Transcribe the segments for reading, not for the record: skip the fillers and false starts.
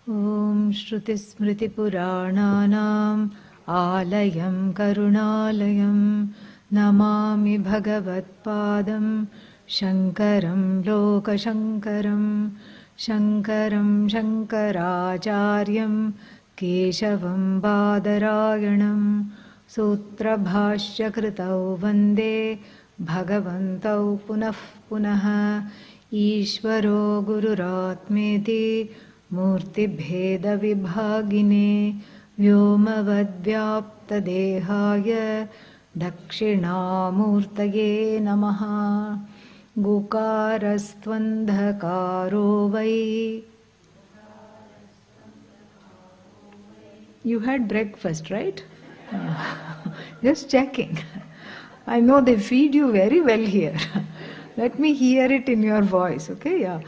Om Shruti Smriti Purananam Alayam Karunalayam Namami Bhagavat Padam Shankaram Loka Shankaram Shankaram Shankaracharyam Keshavam Badarayanam Sutra Bhashya Kritau Vande Bhagavantau Punah Punah Ishvaro Gururatmeti Murtibheda Vibhagine Vyomavadvyaptadehaya Dakshinamurtaye Namaha Gukarastvandhakaro Vai. You had breakfast, right? Just checking. I know they feed you very well here. Let me hear it in your voice, okay? Yeah.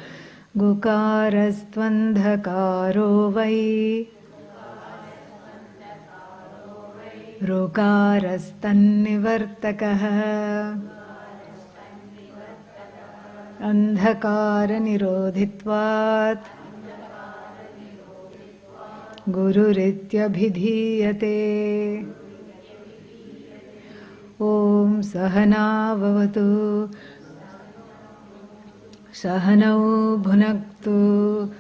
Gukarastvandhakaro Vai Rukarastannivartakaha Andhakara nirodhitvat Gururityabhidhiyate. Om Sahana Vavatu Sahanau Bhunaktu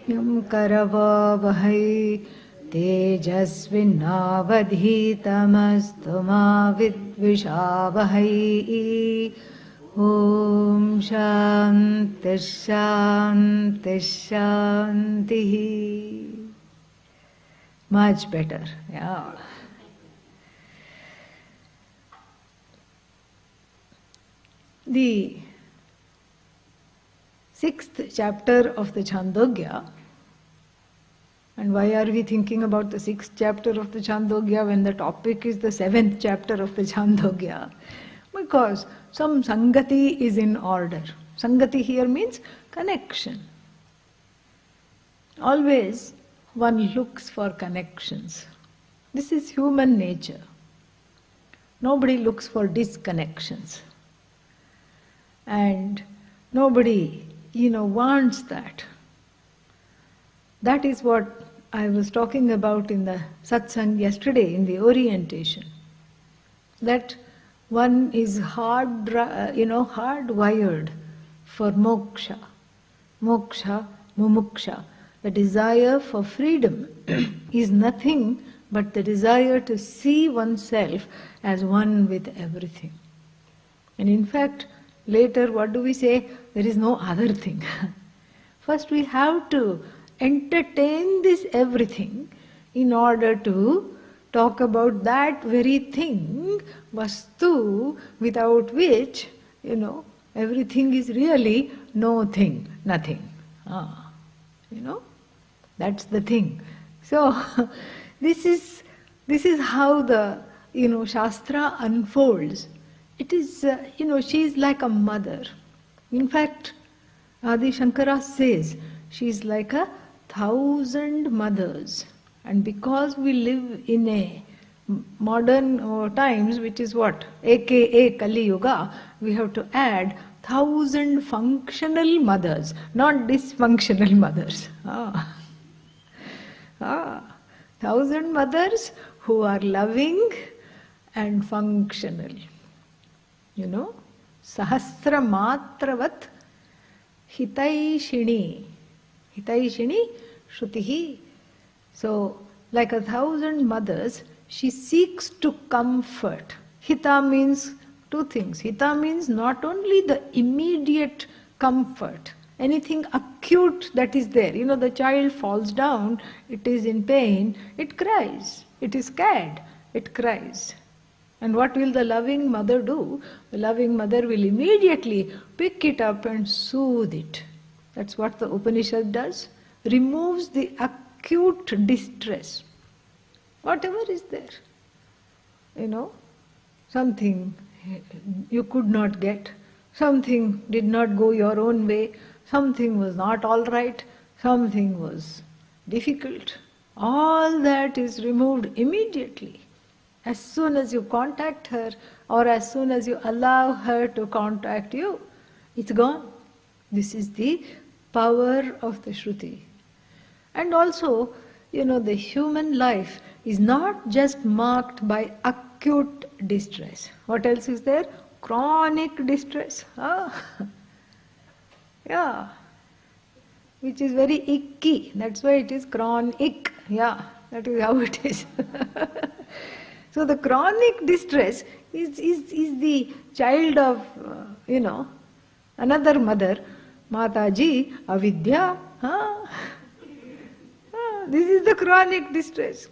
Yam Karavavahai Tejasvinavadhitamastu ma vidvishavahai. Om Shanti Shanti Shanti. Much better, yeah. The 6th chapter of the Chandogya. And why are we thinking about the 6th chapter of the Chandogya when the topic is the 7th chapter of the Chandogya? Because some Sangati is in order. Sangati here means connection. Always one looks for connections. This is human nature. Nobody looks for disconnections. And nobody wants that. That is what I was talking about in the satsang yesterday in the orientation. That one is hardwired for moksha. Moksha, mumuksha. The desire for freedom is nothing but the desire to see oneself as one with everything. And in fact, later what do we say? There is no other thing. First we have to entertain this everything in order to talk about that very thing, vastu, without which, everything is really no thing, nothing. That's the thing. So, this is how the, Shastra unfolds. It is, she is like a mother. In fact, Adi Shankara says, she is like 1,000 mothers. And because we live in a modern times, which is what? AKA Kali Yuga, we have to add 1,000 functional mothers, not dysfunctional mothers. 1,000 mothers who are loving and functional. Sahasra matravat hitaishini. Hitaishini Shrutihi. So, like 1,000 mothers, she seeks to comfort. Hita means two things. Hita means not only the immediate comfort, anything acute that is there. The child falls down, it is in pain, it cries. It is scared, it cries. And what will the loving mother do? The loving mother will immediately pick it up and soothe it. That's what the Upanishad does. Removes the acute distress. Whatever is there. Something you could not get. Something did not go your own way. Something was not all right. Something was difficult. All that is removed immediately. As soon as you contact her or as soon as you allow her to contact you, it's gone. This is the power of the Shruti. And also, the human life is not just marked by acute distress. What else is there? Chronic distress. Yeah. Which is very icky. That's why it is chronic. Yeah, that is how it is. So the chronic distress is the child of, another mother, Mataji, Avidya. This is the chronic distress.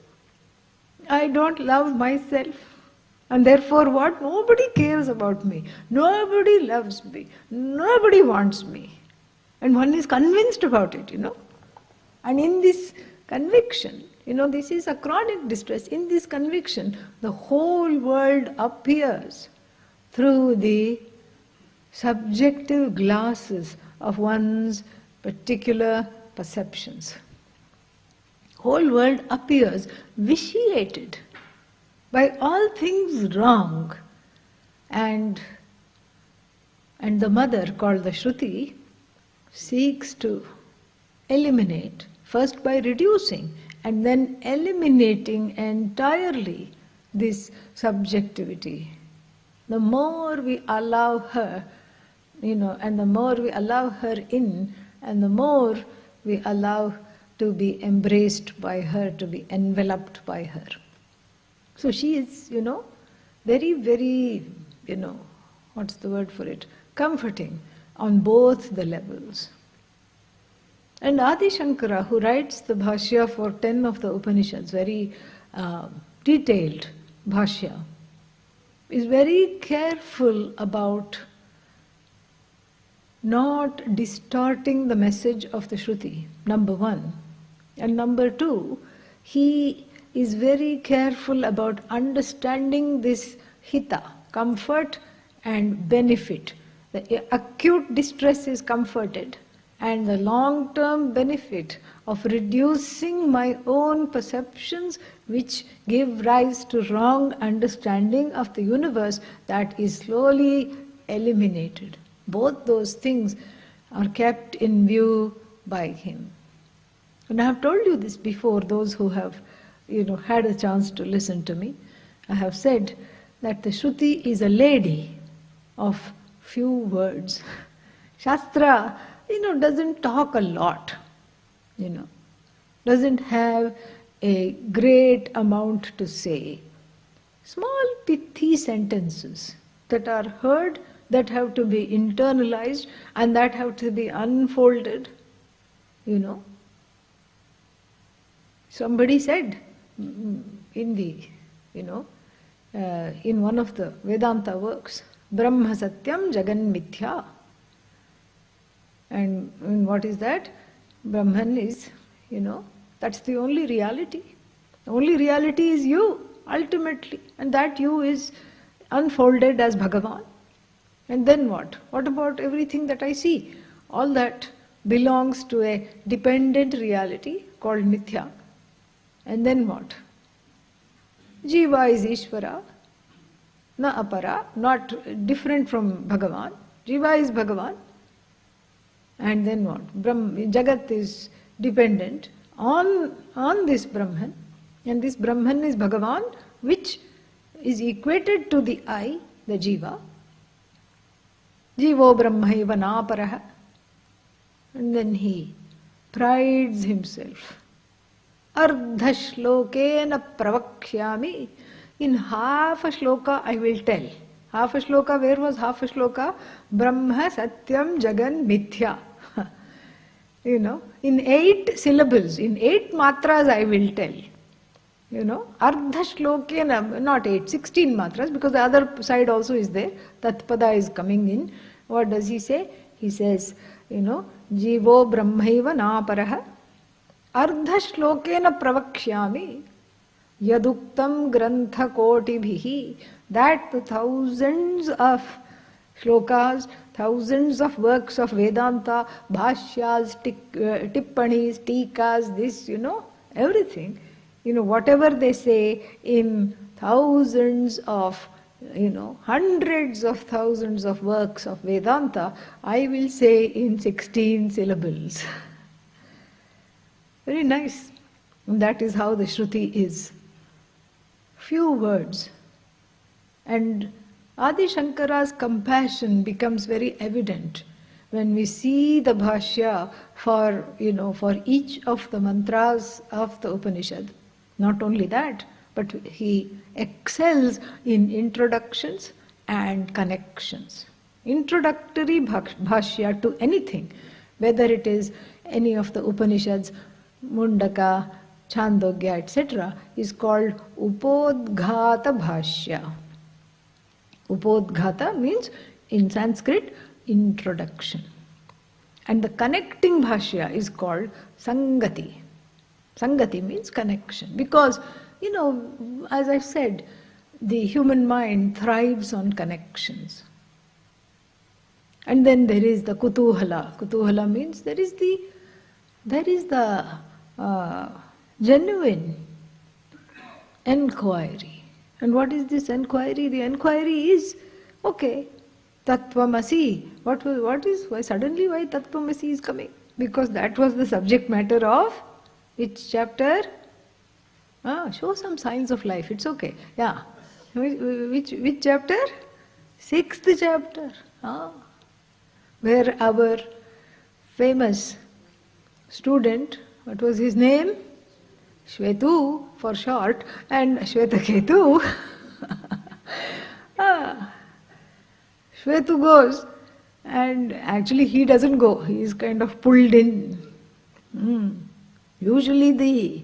I don't love myself. And therefore what? Nobody cares about me. Nobody loves me. Nobody wants me. And one is convinced about it, And in this conviction, this is a chronic distress. In this conviction, the whole world appears through the subjective glasses of one's particular perceptions. Whole world appears vitiated by all things wrong. And the mother, called the Shruti, seeks to eliminate, first by reducing and then eliminating entirely this subjectivity. The more we allow her, and the more we allow her in, and the more we allow to be embraced by her, to be enveloped by her. So she is, very, very, what's the word for it? Comforting on both the levels. And Adi Shankara, who writes the Bhashya for 10 of the Upanishads, very detailed Bhashya, is very careful about not distorting the message of the Shruti, number one. And number two, he is very careful about understanding this hita, comfort and benefit. The acute distress is comforted, and the long-term benefit of reducing my own perceptions which give rise to wrong understanding of the universe, that is slowly eliminated. Both those things are kept in view by him. And I have told you this before, those who have had a chance to listen to me. I have said that the Shruti is a lady of few words. Shastra, doesn't talk a lot, doesn't have a great amount to say. Small pithy sentences that are heard, that have to be internalized and that have to be unfolded, Somebody said in the, in one of the Vedanta works, Brahma Satyam Jagan Mithya. And what is that? Brahman is, that's the only reality. The only reality is you, ultimately. And that you is unfolded as Bhagavan. And then what? What about everything that I see? All that belongs to a dependent reality called Mithya. And then what? Jiva is Ishvara, na apara, not different from Bhagavan. Jiva is Bhagavan. And then what? Jagat is dependent on this Brahman. And this Brahman is Bhagavan, which is equated to the I, the Jiva. Jivo Brahmaiva naparaha. And then he prides himself. Ardha shlokena pravakhyami. In half a shloka I will tell. Half a shloka, where was half a shloka? Brahma Satyam Jagan Mithya. In 8 syllables, in 8 matras I will tell. Ardha shlokena, not 8, 16 matras, because the other side also is there. Tatpada is coming in. What does he say? He says, Jivo Brahmaiva naparaha. Ardha shlokena pravakhyami. Yaduktam grantha kotibhihi. That the thousands of shlokas, thousands of works of Vedanta, bhashyas, tippanis, tikas, this, everything, whatever they say in thousands of, hundreds of thousands of works of Vedanta, I will say in 16 syllables. Very nice. And that is how the Shruti is. Few words. And Adi Shankara's compassion becomes very evident when we see the bhashya for each of the mantras of the Upanishad. Not only that, but he excels in introductions and connections. Introductory bhashya to anything, whether it is any of the Upanishads, Mundaka, Chandogya, etc., is called Upodghata bhashya. Upodghata means, in Sanskrit, introduction. And the connecting bhashya is called Sangati. Sangati means connection. Because, as I said, the human mind thrives on connections. And then there is the kutuhala. Kutuhala means there is the genuine enquiry. And what is this enquiry? The enquiry is, okay, Tattvamasi. Why Tattvamasi is coming? Because that was the subject matter of which chapter? Show some signs of life. It's okay. Yeah. Which chapter? 6th chapter. Where our famous student, what was his name? Shvetu for short, and Shvetaketu. Shvetu goes, and actually he doesn't go, he is kind of pulled in. Usually the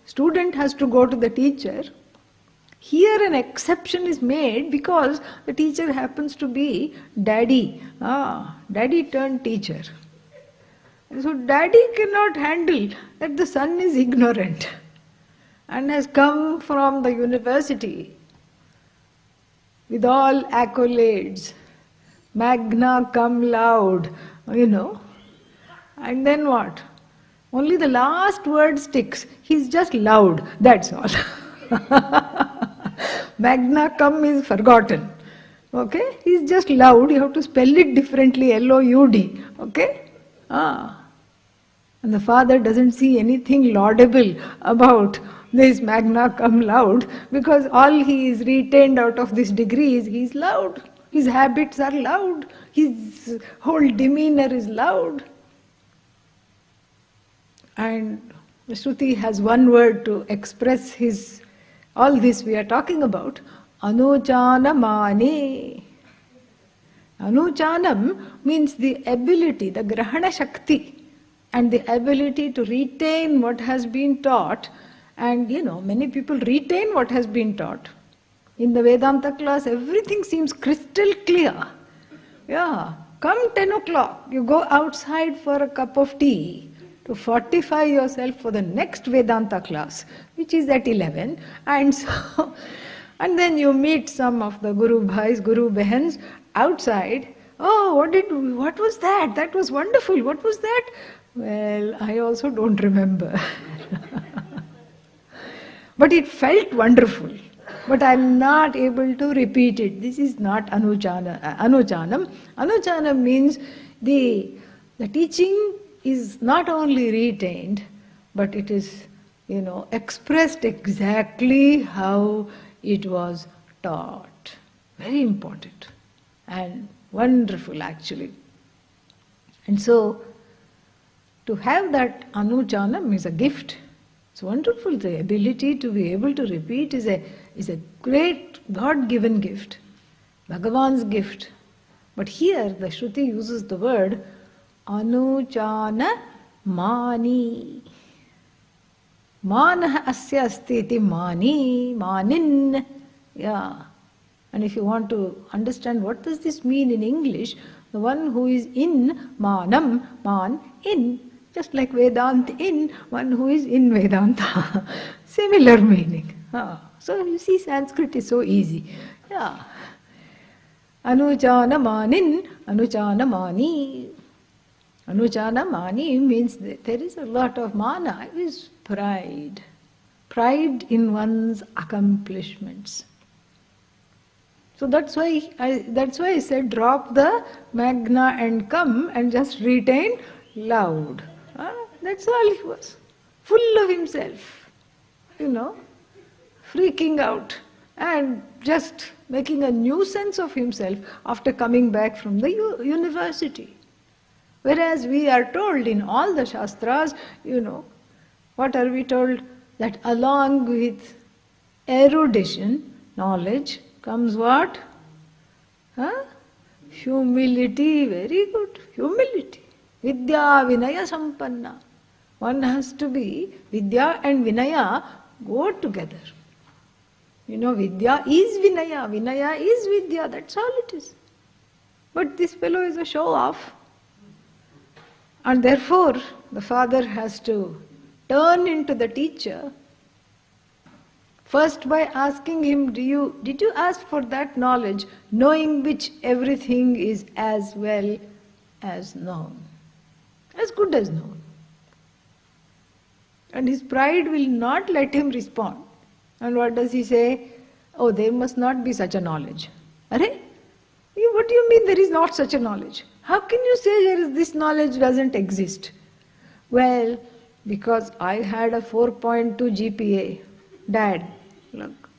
student has to go to the teacher. Here an exception is made because the teacher happens to be daddy. Daddy turned teacher. And so daddy cannot handle that the son is ignorant and has come from the university with all accolades, magna cum laude, And then what? Only the last word sticks. He's just loud, that's all. Magna cum is forgotten. Okay? He's just loud, you have to spell it differently, L-O-U-D. Okay? And the father doesn't see anything laudable about this magna cum laude because all he is retained out of this degree is he is loud. His habits are loud. His whole demeanor is loud. And the Shruti has one word to express all this we are talking about. Anuchanamani. Anuchanam means the ability, the grahana shakti, and the ability to retain what has been taught. And many people retain what has been taught. In the Vedanta class, everything seems crystal clear. Yeah, come 10 o'clock, you go outside for a cup of tea to fortify yourself for the next Vedanta class, which is at 11. And then you meet some of the Guru Bhais, Guru Behens outside. Oh, what was that? That was wonderful. What was that? Well, I also don't remember. But it felt wonderful. But I'm not able to repeat it. This is not anuchanam. Anuchanam means the teaching is not only retained, but it is, expressed exactly how it was taught. Very important and wonderful actually. And so, to have that anuchanam is a gift. It's wonderful. The ability to be able to repeat is a great God-given gift, Bhagavan's gift. But here the Shruti uses the word anuchana mani. Manah asya asti iti mani, manin. Yeah. And if you want to understand what does this mean in English, the one who is in manam, man, in, just like Vedanta in, one who is in Vedanta. Similar meaning. So you see, Sanskrit is so easy. Yeah. Anuchana manin, anuchana mani. Anuchana mani means that there is a lot of mana, is pride. Pride in one's accomplishments. So that's why I said drop the magna and come and just retain loud. That's all he was. Full of himself, freaking out and just making a nuisance of himself after coming back from the university. Whereas we are told in all the Shastras, what are we told? That along with erudition, knowledge, comes what? Humility, very good. Humility. Vidya Vinaya Sampanna. One has to be, Vidya and Vinaya go together. Vidya is Vinaya, Vinaya is Vidya, that's all it is. But this fellow is a show-off. And therefore, the father has to turn into the teacher, first by asking him, did you ask for that knowledge, knowing which everything is as well as known, as good as known. And his pride will not let him respond. And what does he say? Oh, there must not be such a knowledge. What do you mean there is not such a knowledge? How can you say this knowledge doesn't exist? Well, because I had a 4.2 GPA. Dad, look,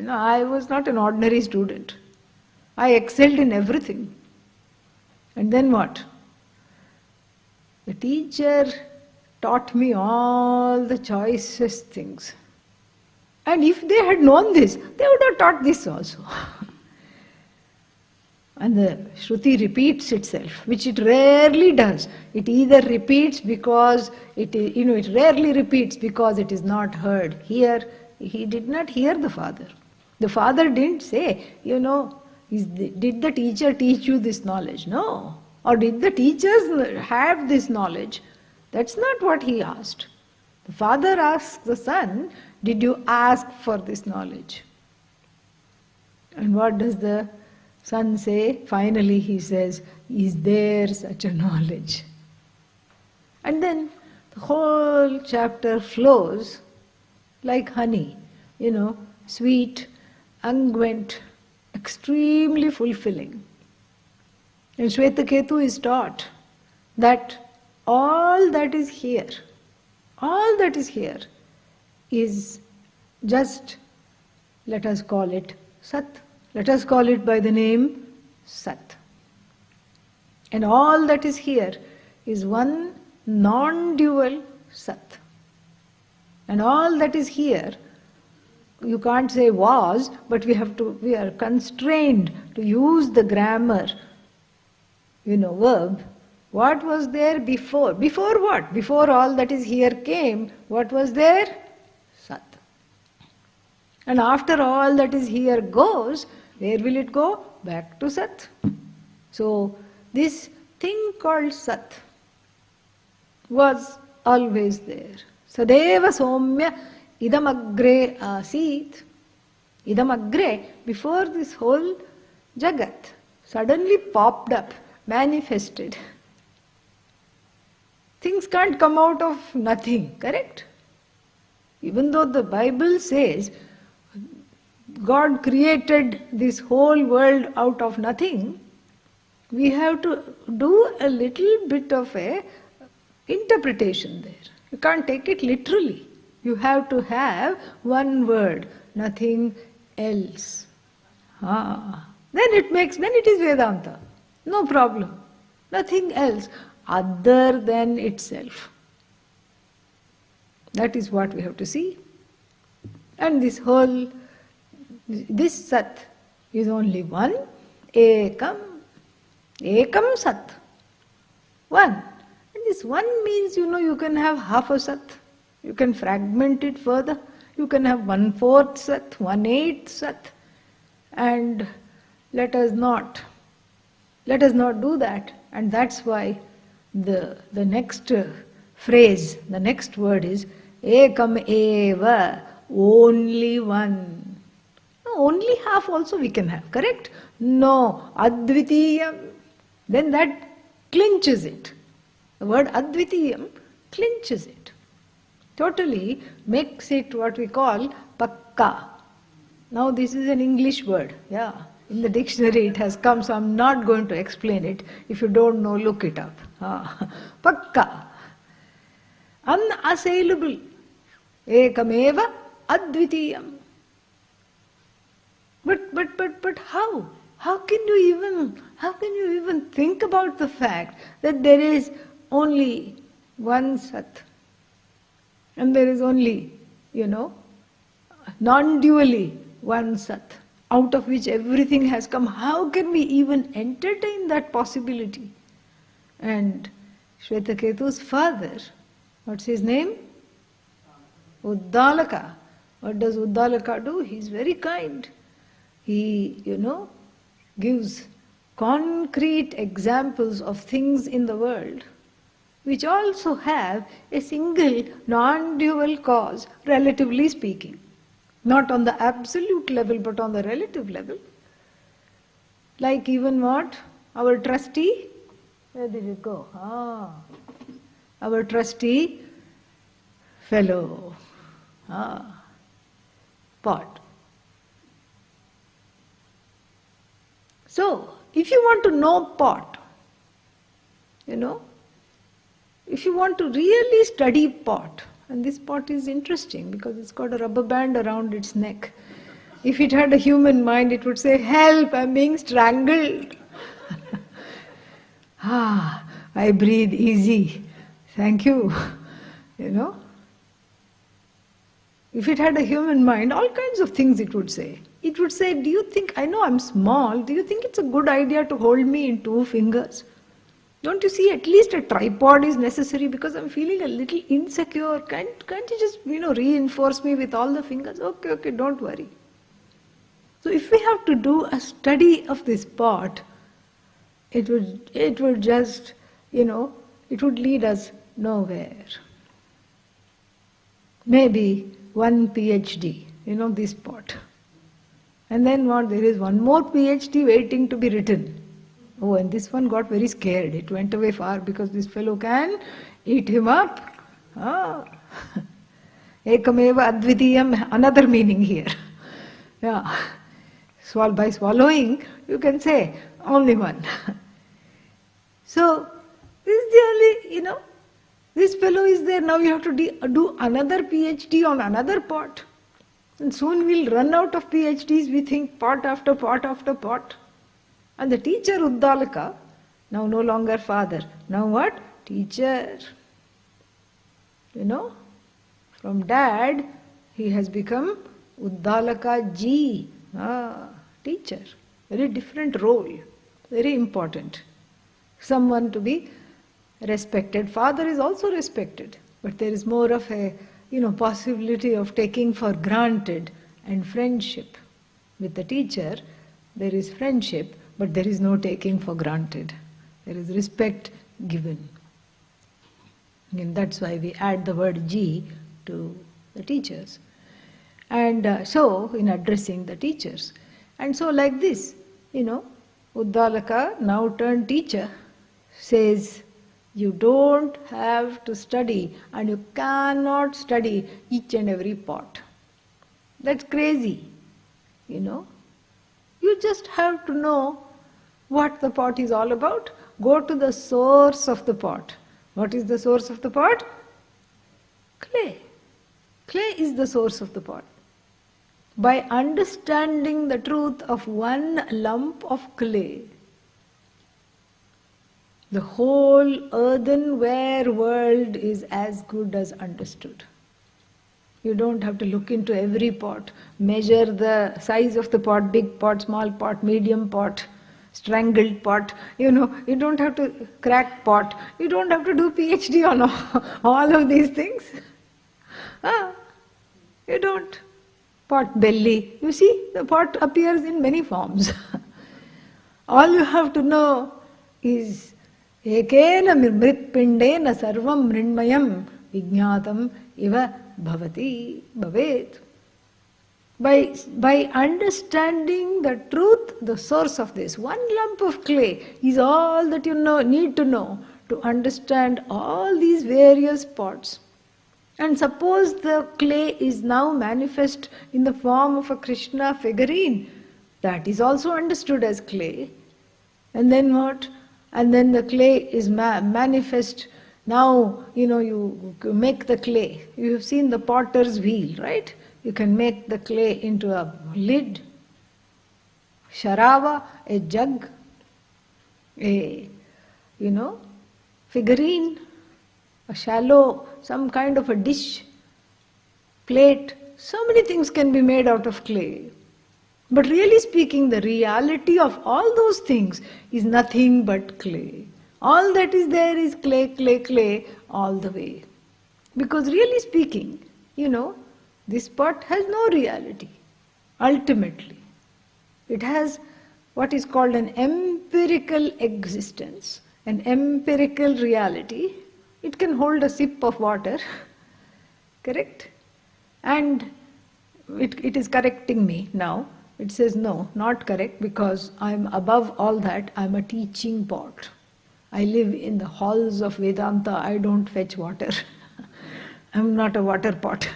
I was not an ordinary student. I excelled in everything. And then what? The teacher taught me all the choicest things. And if they had known this, they would have taught this also. And the Shruti repeats itself, which it rarely does. It either repeats because it rarely repeats because it is not heard. Here, he did not hear the father. The father didn't say, did the teacher teach you this knowledge? No. Or did the teachers have this knowledge? That's not what he asked. The father asks the son, did you ask for this knowledge? And what does the son say? Finally he says, is there such a knowledge? And then the whole chapter flows like honey, sweet, unguent, extremely fulfilling. And Shvetaketu is taught that all that is here is just, let us call it Sat. Let us call it by the name Sat. And all that is here is one non-dual Sat. And all that is here, you can't say was, but we are constrained to use the grammar, verb. What was there before? Before what? Before all that is here came, what was there? Sat. And after all that is here goes, where will it go? Back to Sat. So, this thing called Sat was always there. Sadeva Somya Idam Agre Asit. Idam Agre, before this whole Jagat suddenly popped up, manifested. Things can't come out of nothing, correct? Even though the Bible says God created this whole world out of nothing, we have to do a little bit of a interpretation there. You can't take it literally. You have to have one word, nothing else. Then it is Vedanta. No problem. Nothing else other than itself. That is what we have to see. And this Sat is only one, Ekam Sat. One. And this one means, you can have half a Sat. You can fragment it further. You can have 1/4 Sat, 1/8 Sat. And let us not do that. And that's why the next phrase, the next word is Ekam Eva, only one. No, only half also we can have, correct? No, Advitiyam. Then that clinches it. The word Advitiyam clinches it. Totally makes it what we call Pakka. Now this is an English word, yeah. In the dictionary it has come, so I'm not going to explain it. If you don't know, look it up. Pakka. unassailable. Ekameva advitiyam. But how? How can you even think about the fact that there is only one Sat? And there is only, non-dually one Sat, out of which everything has come. How can we even entertain that possibility? And Shvetaketu's father, what's his name? Uddalaka. What does Uddalaka do? He's very kind. He, gives concrete examples of things in the world which also have a single non-dual cause, relatively speaking. Not on the absolute level, but on the relative level. Like even what? Our trustee, where did it go? Our trustee fellow, pot. So, if you want to know pot, if you want to really study pot, and this pot is interesting because it's got a rubber band around its neck. If it had a human mind, it would say, "Help, I'm being strangled." I breathe easy. Thank you. If it had a human mind, all kinds of things it would say. It would say, "Do you think, I know I'm small, do you think it's a good idea to hold me in 2 fingers? Don't you see at least a tripod is necessary because I'm feeling a little insecure? Can't you just, reinforce me with all the fingers?" Okay, don't worry. So if we have to do a study of this pot, it would just, it would lead us nowhere. Maybe 1 PhD, this pot. And then what? There is one more PhD waiting to be written. Oh, and this one got very scared. It went away far because this fellow can eat him up. Ekameva advitiyam, another meaning here. Yeah. By swallowing, you can say only one. So, this is the only, this fellow is there. Now you have to do another PhD on another pot. And soon we'll run out of PhDs. We think pot after pot after pot. And the teacher Uddalaka, now no longer father. Now what? Teacher. From dad, he has become Uddalaka ji. Teacher. Very different role. Very important. Someone to be respected. Father is also respected. But there is more of a, possibility of taking for granted and friendship. With the teacher, there is friendship, but there is no taking for granted. There is respect given. And that's why we add the word ji to the teachers. And so, in addressing the teachers. And so like this, Uddalaka, now turned teacher, says, you don't have to study, and you cannot study each and every pot. That's crazy, You just have to know what the pot is all about. Go to the source of the pot. What is the source of the pot? Clay. Clay is the source of the pot. By understanding the truth of one lump of clay, the whole earthenware world is as good as understood. You don't have to look into every pot, measure the size of the pot, big pot, small pot, medium pot, strangled pot. You don't have to crack pot. You don't have to do PhD on all of these things. You don't. Pot belly. You see, the pot appears in many forms. All you have to know is Ekena mritpindena sarvam mrinmayam vijñātam iva bhavati bhavet. By understanding the truth, the source of this, one lump of clay is all that you need to know to understand all these various pots. And suppose the clay is now manifest in the form of a Krishna figurine, that is also understood as clay. And then what? And then the clay is manifest Now, you make the clay. You have seen the potter's wheel, right? You can make the clay into a lid, sharava, a jug, a, figurine, a shallow, some kind of a dish, plate. So many things can be made out of clay. But really speaking, the reality of all those things is nothing but clay. All that is there is clay, clay, clay all the way. Because really speaking, this pot has no reality, ultimately. It has what is called an empirical existence, an empirical reality. It can hold a sip of water, correct? And it is correcting me now. It says, no, not correct, because I'm above all that. I'm a teaching pot. I live in the halls of Vedanta. I don't fetch water. I'm not a water pot.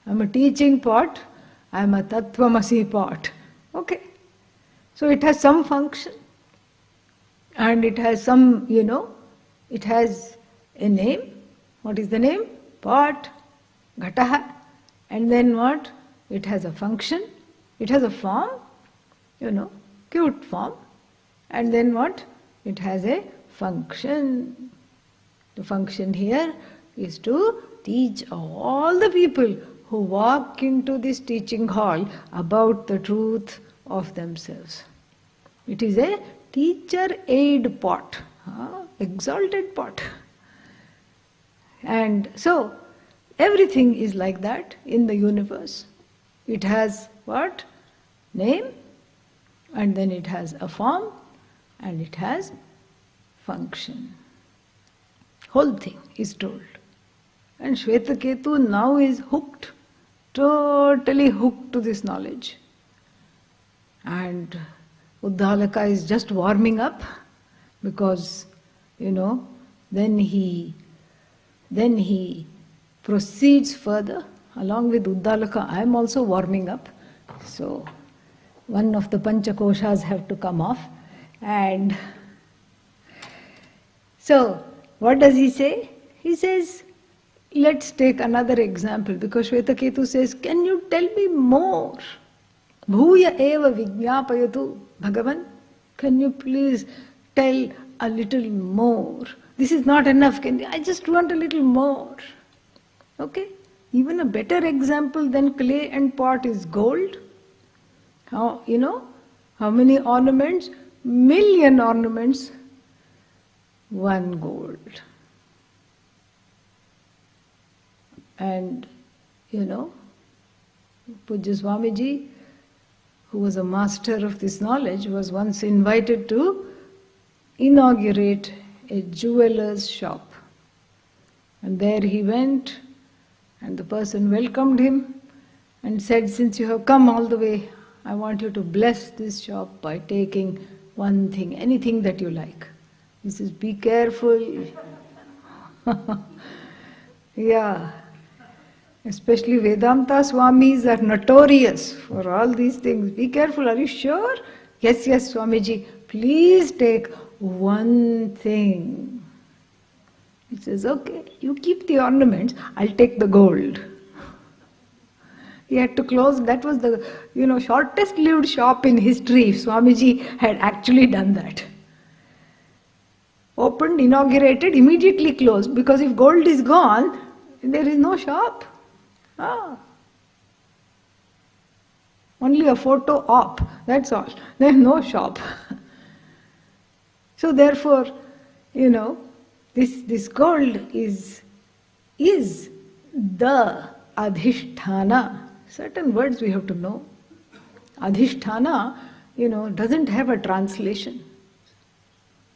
I'm a teaching pot. I'm a Tattvamasi pot. Okay. So it has some function. And it has some, it has a name. What is the name? Pot, ghataha. And then what? It has a function. It has a form, cute form. And then what? It has a function. The function here is to teach all the people who walk into this teaching hall about the truth of themselves. It is a teacher aid pot, exalted pot. And so, everything is like that in the universe. It has what? Name, and then it has a form, and it has function. Whole thing is told. And Shvetaketu now is hooked, totally hooked to this knowledge. And Uddalaka is just warming up, because, then he proceeds further. Along with Uddalaka, I am also warming up. So, one of the Panchakoshas have to come off. And so, what does he say? He says, let's take another example, because Shvetaketu says, can you tell me more? Bhuya eva vijñāpayatu, Bhagavan. Can you please tell a little more? This is not enough. I just want a little more. Okay? Even a better example than clay and pot is gold. How many ornaments? 1,000,000 ornaments, one gold. And, Pujya Swamiji, who was a master of this knowledge, was once invited to inaugurate a jeweler's shop. And there he went, and the person welcomed him and said, since you have come all the way, I want you to bless this shop by taking one thing, anything that you like. He says, be careful. Yeah. Especially Vedanta Swamis are notorious for all these things. Be careful, are you sure? Yes, Swamiji, please take one thing. He says, okay, you keep the ornaments, I'll take the gold. He had to close. That was the, shortest lived shop in history. Swamiji had actually done that. Opened, inaugurated, immediately closed. Because if gold is gone, there is no shop. Only a photo op, that's all. There is no shop. So therefore, this gold is the adhisthana. Certain words we have to know. Adhisthana, doesn't have a translation.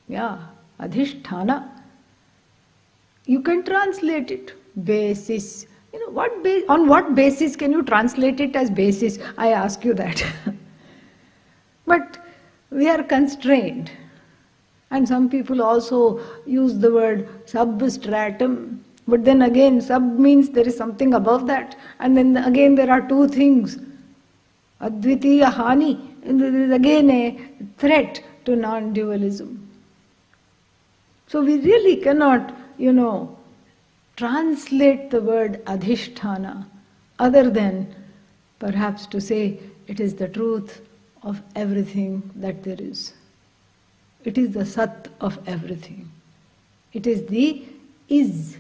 Yeah, adhisthana. You can translate it. Basis. On what basis can you translate it as basis? I ask you that. But we are constrained. And some people also use the word substratum. But then again, sub means there is something above that. And then again there are two things. Advitiya hani. And there is again a threat to non-dualism. So we really cannot translate the word adhisthana other than perhaps to say it is the truth of everything that there is. It is the sat of everything. It is the is.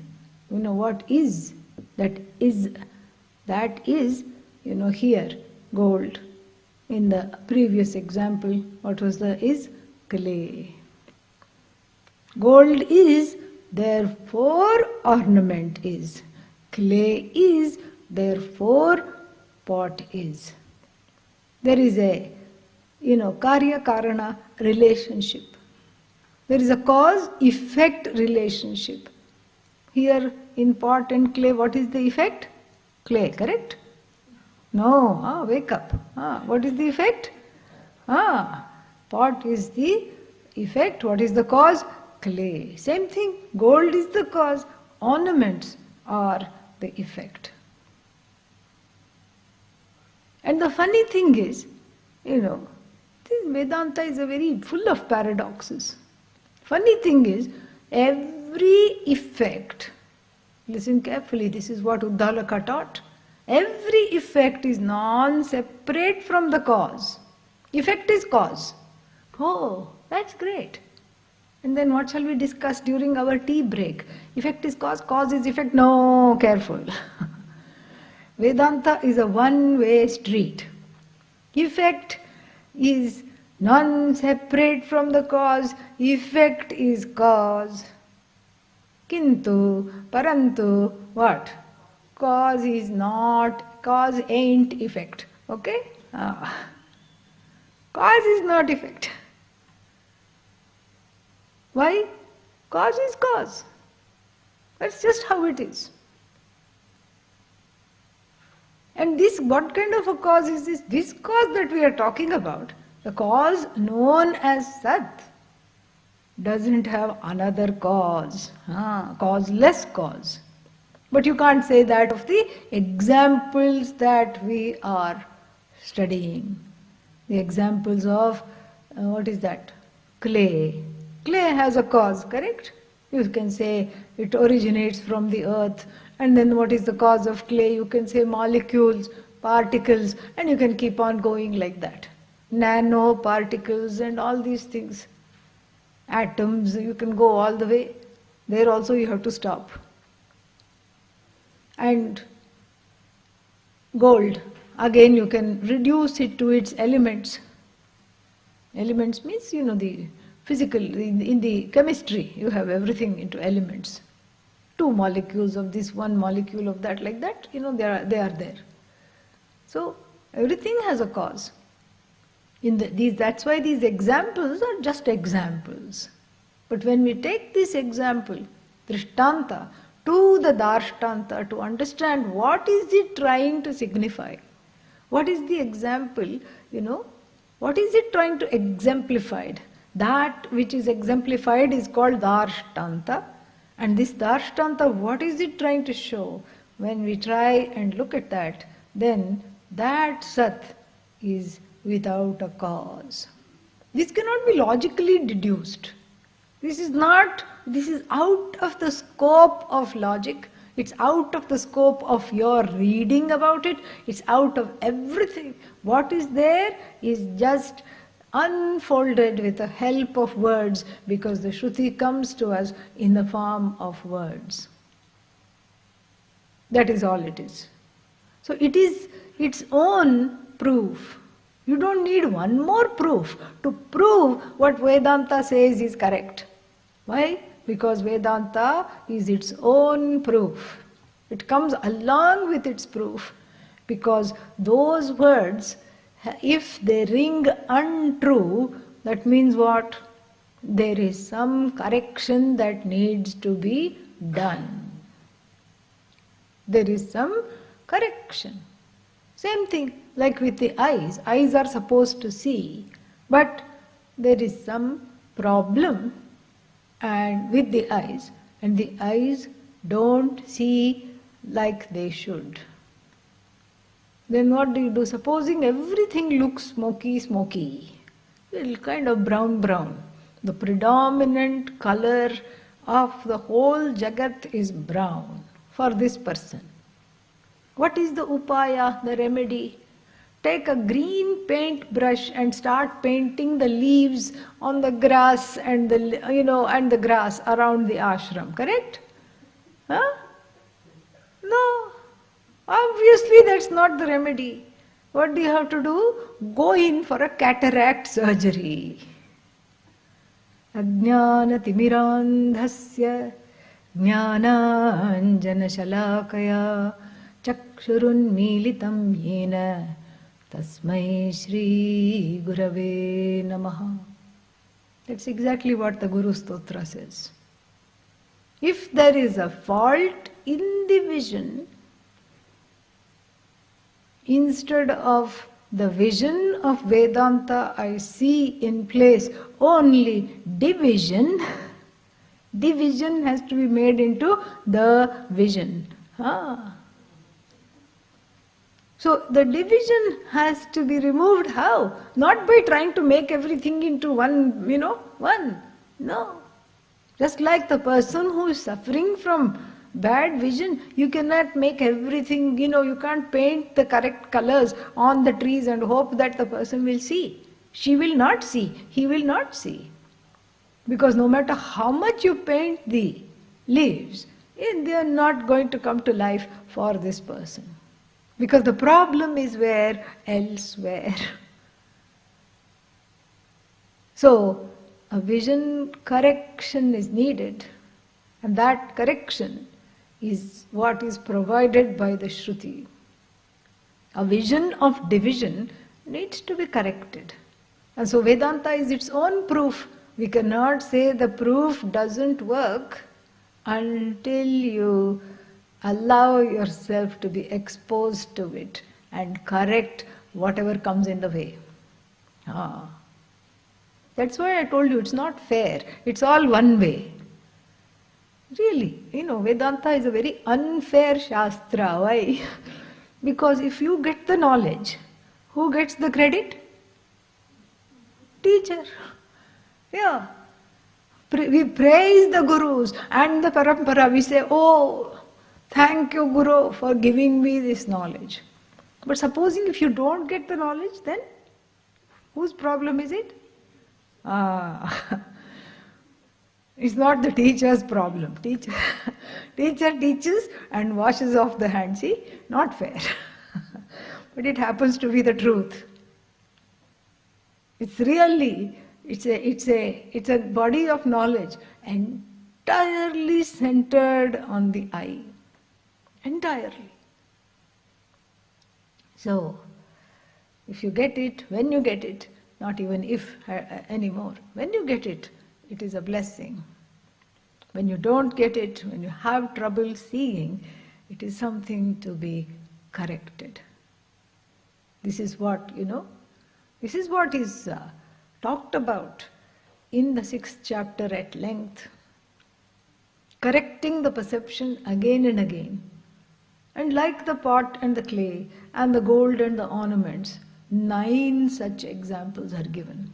What is? That is, here, gold. In the previous example, what was the is? Clay. Gold is, therefore ornament is. Clay is, therefore pot is. There is a, karya-karana relationship. There is a cause-effect relationship. Here in pot and clay, what is the effect? Clay, correct? No, wake up. What is the effect? Pot is the effect. What is the cause? Clay. Same thing, gold is the cause. Ornaments are the effect. And the funny thing is, this Vedanta is a very full of paradoxes. Funny thing is, every effect, listen carefully, this is what Uddalaka taught. Every effect is non-separate from the cause. Effect is cause. Oh, that's great. And then what shall we discuss during our tea break? Effect is cause is effect. No, careful. Vedanta is a one-way street. Effect is non-separate from the cause. Effect is cause. Kintu, parantu, what? Cause ain't effect. Okay? Cause is not effect. Why? Cause is cause. That's just how it is. And this, what kind of a cause is this? This cause that we are talking about, the cause known as Sat, doesn't have another cause, causeless cause. But you can't say that of the examples that we are studying. The examples of, what is that? Clay. Clay has a cause, correct? You can say it originates from the earth. And then what is the cause of clay? You can say molecules, particles, and you can keep on going like that. Nano particles and all these things. Atoms, you can go all the way. There also you have to stop. And gold, again you can reduce it to its elements. Elements means, the physical, in the chemistry, you have everything into elements. 2 molecules of this, 1 molecule of that, like that, they are there. So everything has a cause. That's why these examples are just examples. But when we take this example, Drishtanta, to the Darshtanta, to understand what is it trying to signify, what is the example, what is it trying to exemplify? That which is exemplified is called Darshtanta. And this Darshtanta, what is it trying to show? When we try and look at that, then that Sat is without a cause. This cannot be logically deduced. This is out of the scope of logic. It's out of the scope of your reading about it. It's out of everything. What is there is just unfolded with the help of words, because the Shruti comes to us in the form of words. That is all it is. So it is its own proof. You don't need one more proof to prove what Vedanta says is correct. Why? Because Vedanta is its own proof. It comes along with its proof, because those words, if they ring untrue, that means what? There is some correction that needs to be done. There is some correction. Same thing like with the eyes. Eyes are supposed to see, but there is some problem and with the eyes, and the eyes don't see like they should. Then what do? Supposing everything looks smoky, well, kind of brown. The predominant color of the whole Jagat is brown for this person. What is the upaya, the remedy? Take a green paint brush and start painting the leaves on the grass and the grass around the ashram, correct? Huh? No. Obviously that's not the remedy. What do you have to do? Go in for a cataract surgery. Ajnana-timirandhasya jnana-anjana-shalakaya chakshurunmilitam yena tasmai Shri Gurave Namaha. That's exactly what the Guru Stotra says. If there is a fault in the vision, instead of the vision of Vedanta, I see in place only division. Division has to be made into the vision. So the division has to be removed. How? Not by trying to make everything into one. No. Just like the person who is suffering from bad vision, you cannot make everything, you can't paint the correct colors on the trees and hope that the person will see. She will not see, he will not see. Because no matter how much you paint the leaves, they are not going to come to life for this person. Because the problem is where? Elsewhere. So, a vision correction is needed, and that correction is what is provided by the Shruti. A vision of division needs to be corrected. And so Vedanta is its own proof. We cannot say the proof doesn't work until you allow yourself to be exposed to it and correct whatever comes in the way. That's why I told you it's not fair. It's all one way. Really, Vedanta is a very unfair Shastra. Why? Because if you get the knowledge, who gets the credit? Teacher. Yeah. We praise the Gurus and the Parampara. We say, oh, thank you Guru for giving me this knowledge. But supposing if you don't get the knowledge, then whose problem is it? It's not the teacher's problem. Teacher teaches and washes off the hand. See, not fair. But it happens to be the truth. It's really, it's a body of knowledge entirely centered on the I. Entirely. So, if you get it, when you get it, not even if anymore, when you get it, it is a blessing. When you don't get it, when you have trouble seeing, it is something to be corrected. This is what, this is what is talked about in the 6th chapter at length. Correcting the perception again and again. And like the pot and the clay and the gold and the ornaments, 9 such examples are given,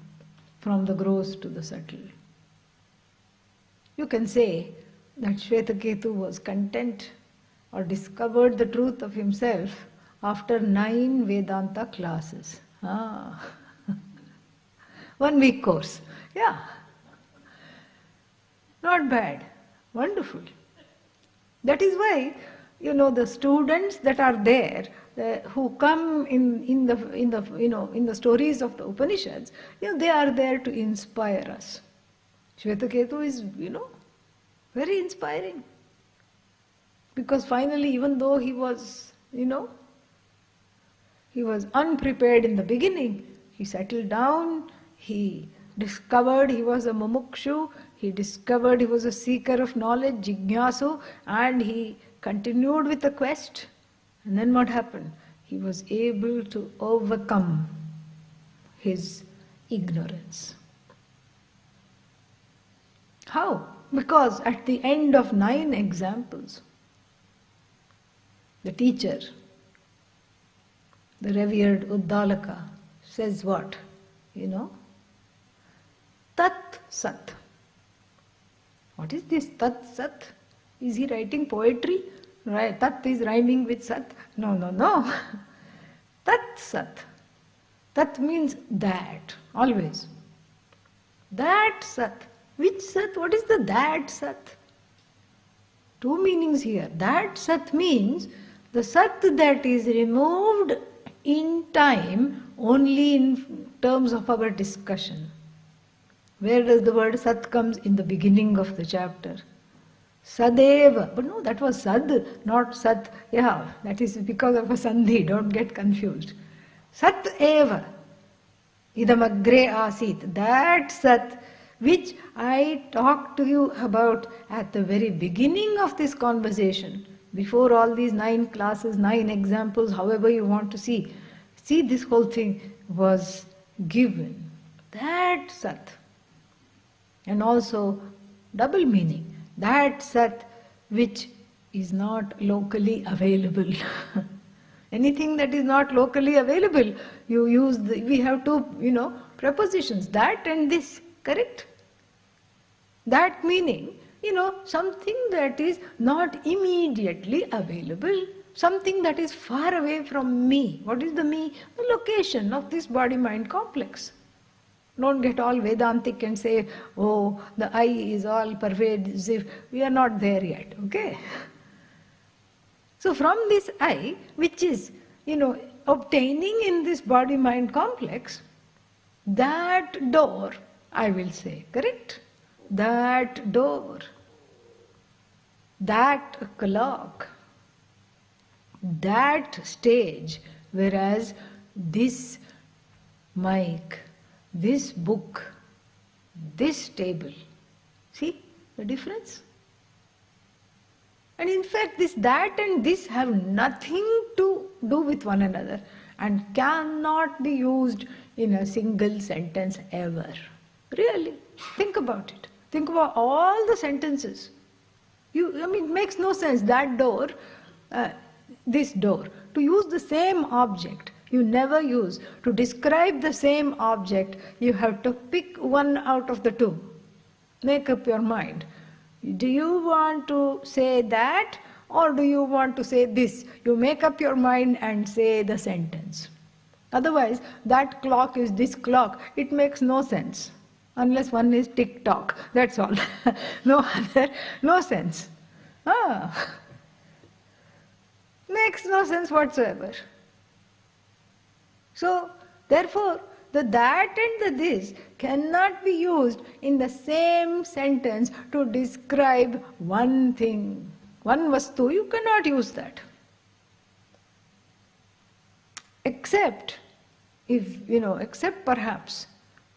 from the gross to the subtle. You can say that Shvetaketu was content or discovered the truth of himself after 9 Vedanta classes. 1 week course. Yeah. Not bad. Wonderful. That is why, the students that are there, who come in the stories of the Upanishads, they are there to inspire us. Shvetaketu is, very inspiring. Because finally, even though he was, he was unprepared in the beginning, he settled down, he discovered he was a mumukshu, he discovered he was a seeker of knowledge, jignasu, and he continued with the quest. And then what happened? He was able to overcome his ignorance. How? Because at the end of 9 examples, the teacher, the revered Uddalaka, says what? Tat Sat. What is this Tat Sat? Is he writing poetry? Right, Tat is rhyming with Sat? No, no, no. Tat Sat. Tat means that, always. That Sat. Which Sat? What is the that Sat? Two meanings here. That Sat means the Sat that is removed in time only in terms of our discussion. Where does the word Sat comes? In the beginning of the chapter. Sadeva. But no, that was Sad, not Sat. Yeah, that is because of a Sandhi. Don't get confused. Sat eva. Idamagre asit. That Sat which I talked to you about at the very beginning of this conversation, before all these 9 classes, 9 examples, however you want to see. See, this whole thing was given. That Sat. And also, double meaning. That Sat which is not locally available. Anything that is not locally available, you use, we have two, prepositions, that and this, correct? That meaning, something that is not immediately available, something that is far away from me. What is the me? The location of this body-mind complex. Don't get all Vedantic and say, oh, the I is all pervasive. We are not there yet, okay? So from this I, which is, obtaining in this body-mind complex, that door, I will say, correct? That door, that clock, that stage, whereas this mic, this book, this table, see the difference? And in fact, this that and this have nothing to do with one another and cannot be used in a single sentence ever. Really, think about it. Think about all the sentences. It makes no sense. That door, this door. To use the same object, you never use. To describe the same object, you have to pick one out of the two. Make up your mind. Do you want to say that or do you want to say this? You make up your mind and say the sentence. Otherwise, that clock is this clock. It makes no sense. Unless one is tick-tock. That's all. No sense. Makes no sense whatsoever. So, therefore, the that and the this cannot be used in the same sentence to describe one thing. One vastu, you cannot use that. Except perhaps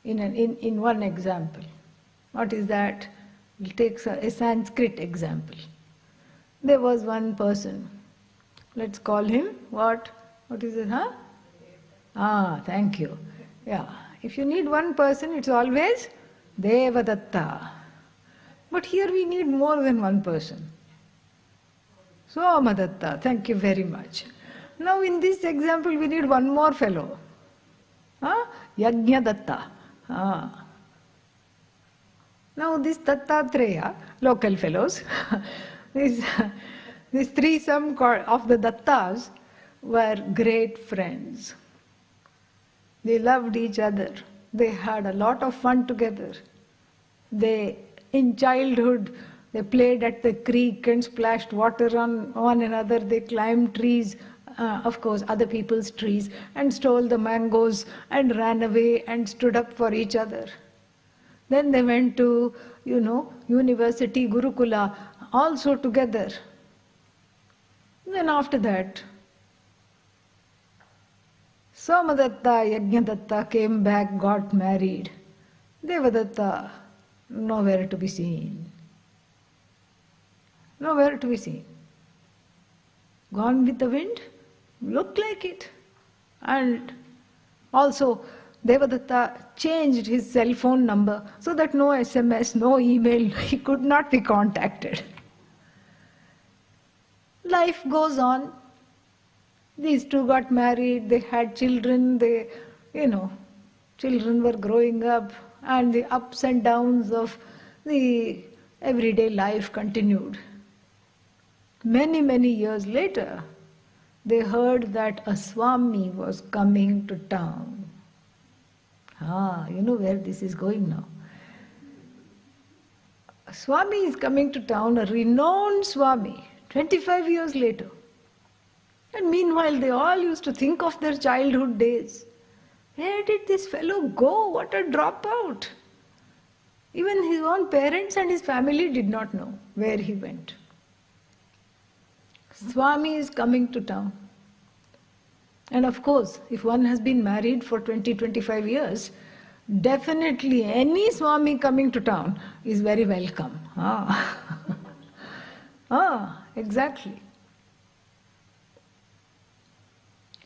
in one example. What is that? We'll take a Sanskrit example. There was one person. Let's call him what? What is it, huh? Thank you. Yeah. If you need one person, it's always Devadatta. But here we need more than one person. Somadatta. Thank you very much. Now in this example, we need one more fellow. Yajnadatta. Now this Dattatreya, local fellows, this threesome of the Dattas were great friends. They loved each other. They had a lot of fun together. In childhood, they played at the creek and splashed water on one another. They climbed trees, of course, other people's trees, and stole the mangoes and ran away and stood up for each other. Then they went to, university, Gurukula, also together. Then after that, Somadatta, Yajnadatta came back, got married. Devadatta, nowhere to be seen. Nowhere to be seen. Gone with the wind? Looked like it. And also, Devadatta changed his cell phone number so that no SMS, no email, he could not be contacted. Life goes on. These two got married, they had children, children were growing up, and the ups and downs of the everyday life continued. Many, many years later, they heard that a Swami was coming to town. You know where this is going now. A Swami is coming to town, a renowned Swami, 25 years later. And meanwhile, they all used to think of their childhood days. Where did this fellow go? What a dropout! Even his own parents and his family did not know where he went. Swami is coming to town. And of course, if one has been married for 20-25 years, definitely any Swami coming to town is very welcome. Exactly.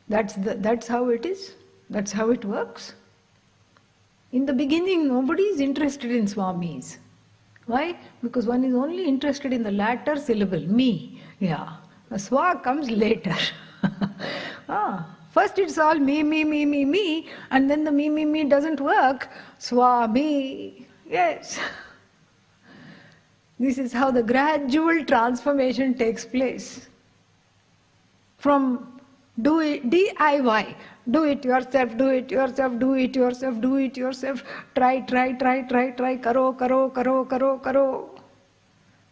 That's how it is. That's how it works. In the beginning, nobody is interested in Swamis. Why? Because one is only interested in the latter syllable, me. Yeah. The Swa comes later. First it's all me, and then the me doesn't work. Swami. Yes. This is how the gradual transformation takes place. From do it, DIY, do it yourself, do it yourself, do it yourself, do it yourself, try, karo.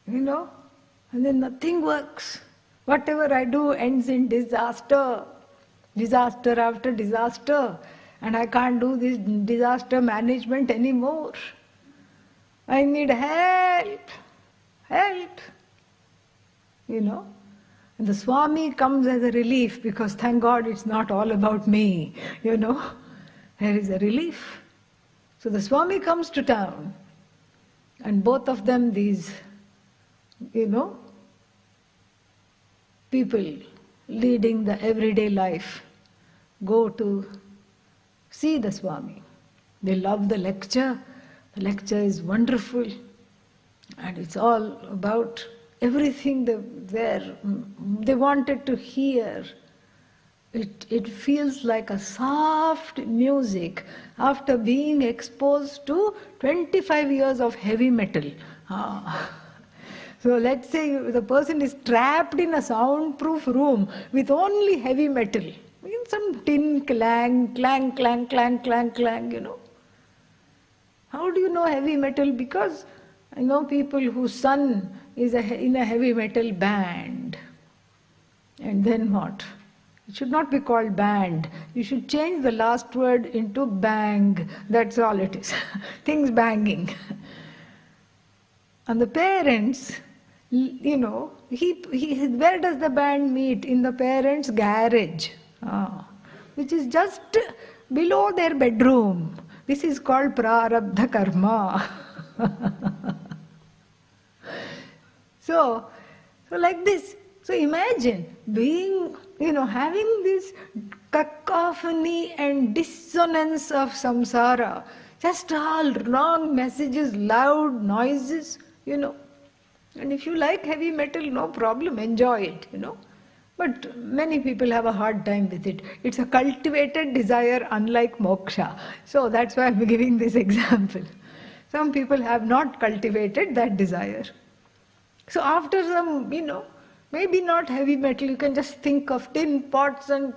You know? And then nothing works. Whatever I do ends in disaster. Disaster after disaster. And I can't do this disaster management anymore. I need help. Help. You know? And the Swami comes as a relief because thank God it's not all about me. You know? There is a relief. So the Swami comes to town. And both of them, these, you know, people leading the everyday life, go to see the Swami. They love the lecture. The lecture is wonderful. And it's all about everything they wanted to hear. It feels like a soft music after being exposed to 25 years of heavy metal. So let's say the person is trapped in a soundproof room with only heavy metal. Some tin clang, clang, you know. How do you know heavy metal? Because I know people whose son is in a heavy metal band. And then what? It should not be called band. You should change the last word into bang. That's all it is. Things banging. And the parents, you know, where does the band meet? In the parents' garage, which is just below their bedroom. This is called prarabdha karma. So like this. So imagine being, you know, having this cacophony and dissonance of samsara, just all wrong messages, loud noises, you know. And if you like heavy metal, no problem, enjoy it, you know. But many people have a hard time with it. It's a cultivated desire, unlike moksha. So that's why I'm giving this example. Some people have not cultivated that desire. So after some, you know, maybe not heavy metal, you can just think of tin pots and,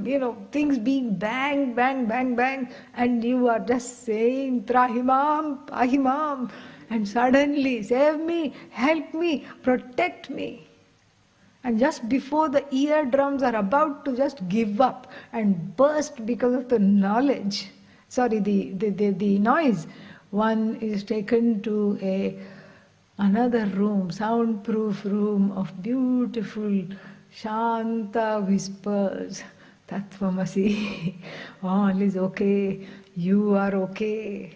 you know, things being bang, bang, bang, bang, and you are just saying, Trahimam, Ahimam, and suddenly, save me, help me, protect me. And just before the eardrums are about to just give up and burst because of the knowledge, the noise, one is taken to another room, soundproof room of beautiful Shanta whispers. Tattvamasi, all is okay, you are okay.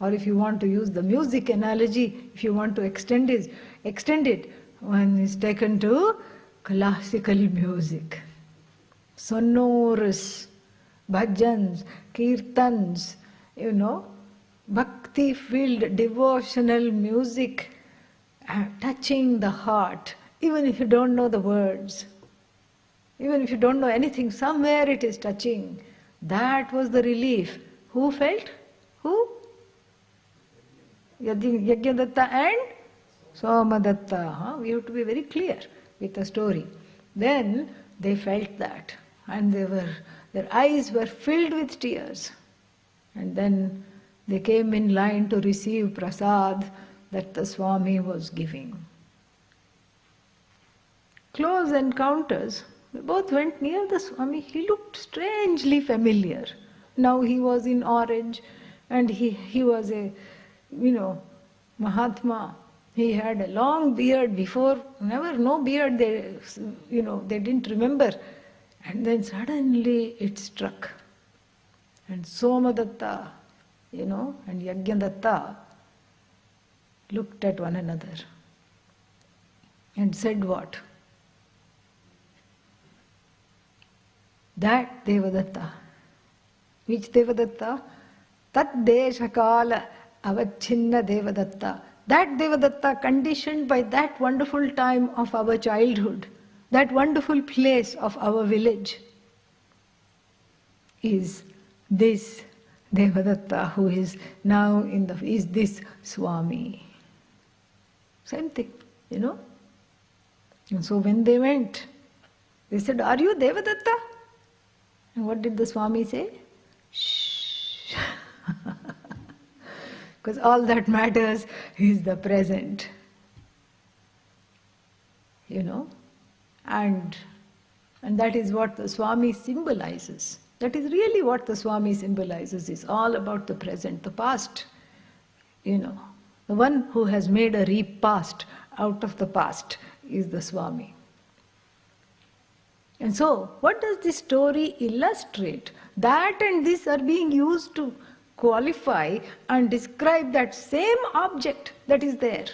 Or if you want to use the music analogy, if you want to extend it, one is taken to classical music. Sonorous bhajans, kirtans, you know, bhakti-filled devotional music, touching the heart, even if you don't know the words, even if you don't know anything, somewhere it is touching. That was the relief. Who felt? Who? Yajnadatta and Somadatta, we have to be very clear with the story. Then they felt that, and their eyes were filled with tears. And then they came in line to receive prasad that the Swami was giving. Close encounters. They both went near the Swami. He looked strangely familiar. Now he was in orange, and he was a, Mahatma. He had a long beard before, no beard, they didn't remember. And then suddenly it struck. And Somadatta, and Yajnadatta looked at one another and said what? That Devadatta. Which Devadatta? Tat Deshakala Avachinna Devadatta. That Devadatta, conditioned by that wonderful time of our childhood, that wonderful place of our village, is this Devadatta who is now is this Swami. Same thing, And so when they went, they said, "Are you Devadatta?" And what did the Swami say? Shh. Because all that matters is the present. And that is what the Swami symbolizes. That is really what the Swami symbolizes. It's all about the present, the past. The one who has made a repast out of the past is the Swami. And so, what does this story illustrate? That and this are being used to qualify and describe that same object that is there.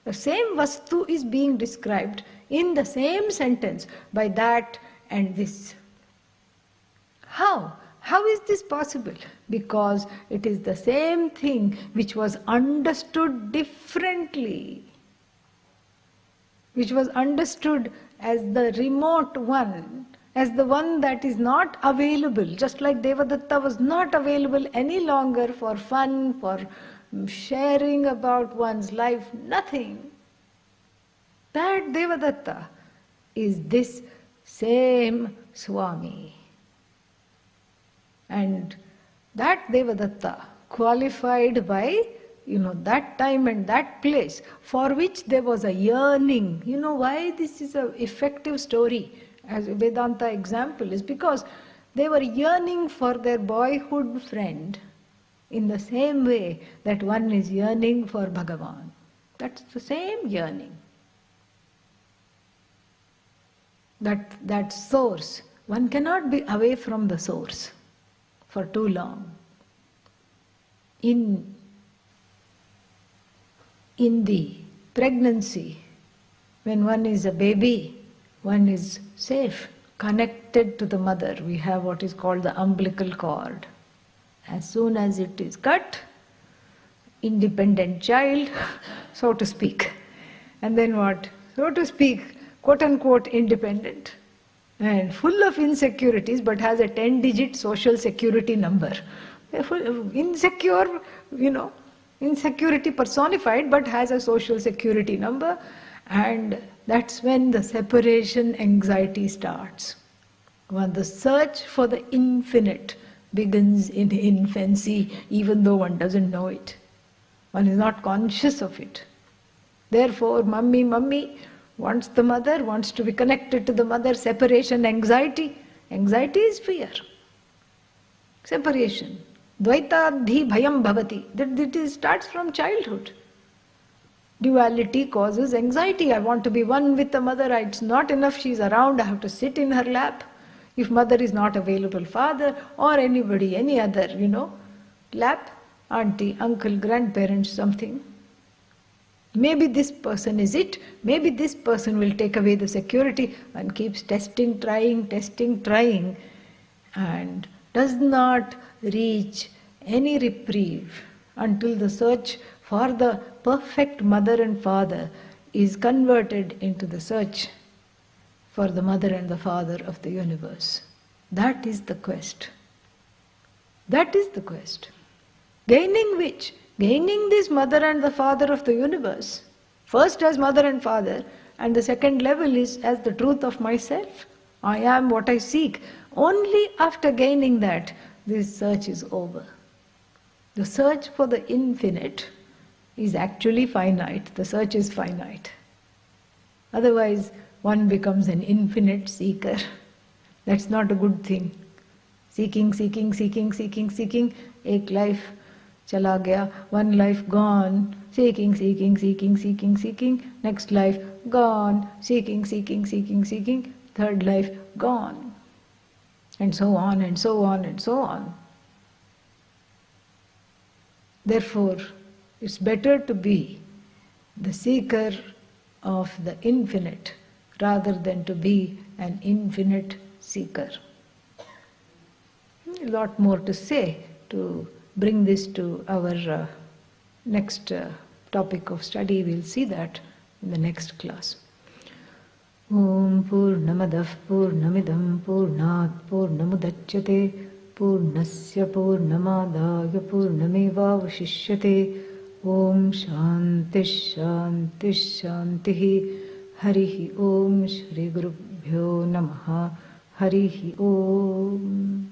The same vastu is being described in the same sentence by that and this. How? How is this possible? Because it is the same thing which was understood differently, which was understood as the remote one, as the one that is not available, just like Devadatta was not available any longer for fun, for sharing about one's life, nothing. That Devadatta is this same Swami. And that Devadatta, qualified by that time and that place, for which there was a yearning. Why this is an effective story as a Vedanta example is because they were yearning for their boyhood friend in the same way that one is yearning for Bhagavan. That's the same yearning. That source. One cannot be away from the source for too long. In the pregnancy, when one is a baby, one is safe, connected to the mother. We have what is called the umbilical cord. As soon as it is cut, independent child, so to speak. And then what? So to speak, quote unquote independent. And full of insecurities, but has a 10-digit social security number. Insecure, insecurity personified, but has a social security number. And that's when the separation anxiety starts. When the search for the infinite begins in infancy, even though one doesn't know it. One is not conscious of it. Therefore, mummy wants the mother, wants to be connected to the mother. Separation anxiety. Anxiety is fear. Separation. Dvaitadhi bhayam bhavati. That starts from childhood. Duality causes anxiety. I want to be one with the mother. It's not enough she's around. I have to sit in her lap. If mother is not available, father or anybody, any other, lap, auntie, uncle, grandparents, something. Maybe this person is it. Maybe this person will take away the security. One keeps testing, trying, and does not reach any reprieve until the search for the perfect mother and father is converted into the search for the mother and the father of the universe. That is the quest. That is the quest. Gaining which? Gaining this mother and the father of the universe First as mother and father, and the second level is as the truth of myself. I am what I seek. Only after gaining that, this search is over. The search for the infinite is actually finite. The search is finite. Otherwise, one becomes an infinite seeker. That's not a good thing. Seeking, seeking, seeking, seeking, seeking. Ek life chala gaya, one life gone. Seeking, seeking, seeking, seeking, seeking. Next life gone. Seeking, seeking, seeking, seeking. Third life gone. And so on and so on and so on. Therefore, it's better to be the seeker of the infinite rather than to be an infinite seeker. A lot more to say to bring this to our next topic of study. We'll see that in the next class. Om Purnamadah Purnamidam Purnat Purnamudachyate Purnasya Purnamadaya Purnamevavashishyate. Om Shanti Shanti Shanti. Harihi Om Shri Gurubhyo Namaha. Harihi Om.